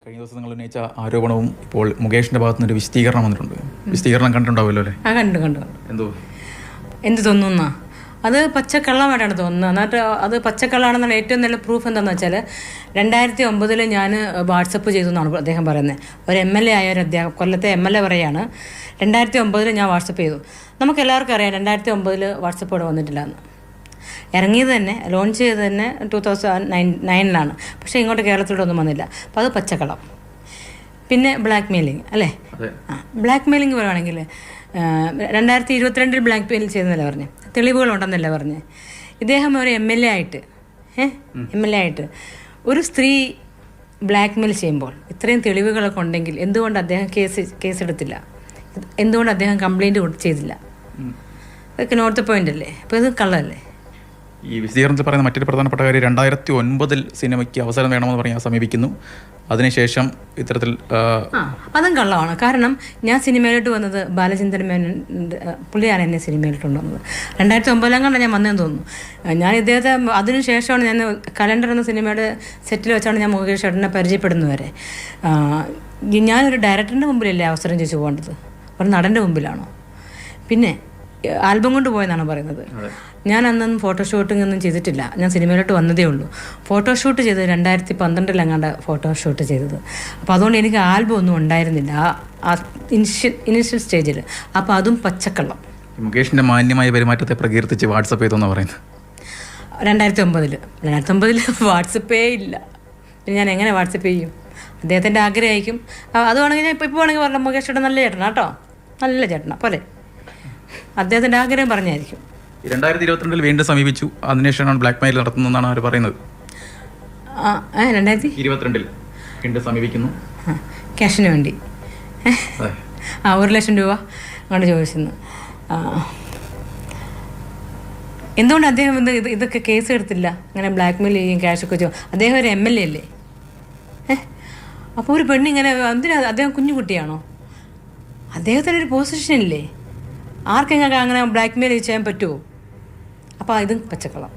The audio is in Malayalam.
കഴിഞ്ഞ ദിവസം നിങ്ങൾ ഉന്നയിച്ച ആരോപണവും ഇപ്പോൾ മുകേഷിന്റെ ഭാഗത്തു നിന്ന് ഒരു വിശദീകരണം വന്നിട്ടുണ്ട്. വിശദീകരണം കണ്ടിട്ടുണ്ടാവുമല്ലോ അല്ലേ? കണ്ടു. എന്തോ എന്ത് തോന്നുന്ന അത് പച്ചക്കള്ളമായിട്ടാണ് തോന്നുന്നത്. എന്നിട്ട് അത് പച്ചക്കള്ളാണെന്നുള്ള ഏറ്റവും നല്ല പ്രൂഫ് എന്താണെന്ന് വെച്ചാൽ 2009 ഞാൻ വാട്സപ്പ് ചെയ്തു എന്നാണ് അദ്ദേഹം പറയുന്നത്. ഒരു MLA ആയ ഒരു കൊല്ലത്തെ MLA പറയാണ് 2009 ഞാൻ വാട്സപ്പ് ചെയ്തു. നമുക്ക് എല്ലാവർക്കും അറിയാം 2009 വാട്സപ്പ് ഇവിടെ വന്നിട്ടില്ല എന്ന്. ഇറങ്ങിയത് തന്നെ ലോഞ്ച് ചെയ്തത് തന്നെ 2009 പക്ഷേ ഇങ്ങോട്ട് കേരളത്തിലോട്ടൊന്നും വന്നില്ല. അപ്പോൾ അത് പച്ചക്കള്ളം. പിന്നെ ബ്ലാക്ക് മെയിലിങ് അല്ലേ? ബ്ലാക്ക് മെയിലിങ് പറയുവാണെങ്കിൽ 2022 ബ്ലാക്ക് മെയിൽ ചെയ്തെന്നല്ല പറഞ്ഞേ, തെളിവുകളുണ്ടെന്നല്ല പറഞ്ഞേ. ഇദ്ദേഹം ഒരു MLA ആയിട്ട് ഒരു സ്ത്രീ ബ്ലാക്ക് മെയിൽ ചെയ്യുമ്പോൾ ഇത്രയും തെളിവുകളൊക്കെ ഉണ്ടെങ്കിൽ എന്തുകൊണ്ട് അദ്ദേഹം കേസെടുത്തില്ല? എന്തുകൊണ്ട് അദ്ദേഹം കംപ്ലൈൻറ്റ് ചെയ്തില്ല? അതൊക്കെ നോർത്ത് പോയിന്റ് അല്ലേ? അപ്പോൾ ഇത് കള്ളല്ലേ? ഈ വിശദീകരണത്തിൽ പറയുന്ന മറ്റൊരു പ്രധാനപ്പെട്ട കാര്യം 2009 സിനിമയ്ക്ക് അവസരം വേണമെന്ന് പറഞ്ഞ് ഞാൻ സമീപിക്കുന്നു, അതിനുശേഷം ഇത്തരത്തിൽ അതും കള്ളമാണ്. കാരണം ഞാൻ സിനിമയിലോട്ട് വന്നത് ബാലചന്ദ്രൻ മേനോൻ പുള്ളിയാണ് എന്നെ സിനിമയിലോട്ട് കൊണ്ടുവന്നത്. 2009 ഞാൻ വന്നതെന്ന് തോന്നുന്നു. ഞാൻ ഇദ്ദേഹത്തെ അതിനുശേഷമാണ് ഞാൻ കലണ്ടർ എന്ന സിനിമയുടെ സെറ്റിൽ വെച്ചാണ് ഞാൻ മുകേഷ് ചേട്ടനെ പരിചയപ്പെടുന്നത് വരെ. ഞാനൊരു ഡയറക്ടറിൻ്റെ മുമ്പിലല്ലേ അവസരം ചോദിച്ചു പോകേണ്ടത്, ഒരു നടൻ്റെ മുമ്പിലാണോ? പിന്നെ ആൽബം കൊണ്ട് പോയെന്നാണ് പറയുന്നത്. ഞാൻ അന്നൊന്നും ഫോട്ടോഷൂട്ടിംഗ് ഒന്നും ചെയ്തിട്ടില്ല. ഞാൻ സിനിമയിലോട്ട് വന്നതേ ഉള്ളൂ. ഫോട്ടോഷൂട്ട് ചെയ്തത് 2012 ഫോട്ടോഷൂട്ട് ചെയ്തത്. അപ്പോൾ അതുകൊണ്ട് എനിക്ക് ആൽബം ഒന്നും ഉണ്ടായിരുന്നില്ല ആ ഇനിഷ്യൽ സ്റ്റേജിൽ. അപ്പോൾ അതും പച്ചക്കള്ളം. മുകേഷിൻ്റെ മാന്യമായ പെരുമാറ്റത്തെ പ്രകീർത്തിച്ച് വാട്സപ്പ് ചെയ്തെന്നാണ് പറയുന്നത്. 2009 വാട്സപ്പേ ഇല്ല. പിന്നെ ഞാൻ എങ്ങനെ വാട്സപ്പ് ചെയ്യും? അദ്ദേഹത്തിൻ്റെ ആഗ്രഹമായിരിക്കും. അതുവാണെങ്കിൽ ഞാൻ ഇപ്പോൾ വേണമെങ്കിൽ പറഞ്ഞ മുകേഷ് ചേട്ടൻ നല്ല ചേട്ടനാ കേട്ടോ, നല്ല ചേട്ടനാ പോലെ അദ്ദേഹത്തിൻ്റെ ആഗ്രഹം പറഞ്ഞായിരിക്കും. 2022 വീണ്ടും സമീപിച്ചു, അതിനുശേഷമാണ് ബ്ലാക്ക് മെയിൽ നടത്തുന്നതെന്നാണ് അവർ പറയുന്നത്. 2022 വീണ്ടും സമീപിക്കുന്നു ക്യാഷിന് വേണ്ടി 1 ലക്ഷം രൂപ അങ്ങോട്ട് ചോദിച്ചിരുന്നു. എന്തുകൊണ്ട് അദ്ദേഹം ഇതൊക്കെ കേസ് എടുത്തില്ല? അങ്ങനെ ബ്ലാക്ക് മെയിൽ ചെയ്യും, ക്യാഷൊക്കെ അദ്ദേഹം ഒരു MLA അല്ലേ? അപ്പോൾ ഒരു പെണ്ണിങ്ങനെ എന്തിനാ? അദ്ദേഹം കുഞ്ഞുകുട്ടിയാണോ? അദ്ദേഹത്തിനൊരു പൊസിഷൻ ഇല്ലേ? ആർക്കെങ്കിലും അങ്ങനെ ബ്ലാക്ക് മെയിൽ ചെയ്യാൻ പറ്റുമോ? അപ്പോൾ ഇതും പച്ചക്കള്ളം.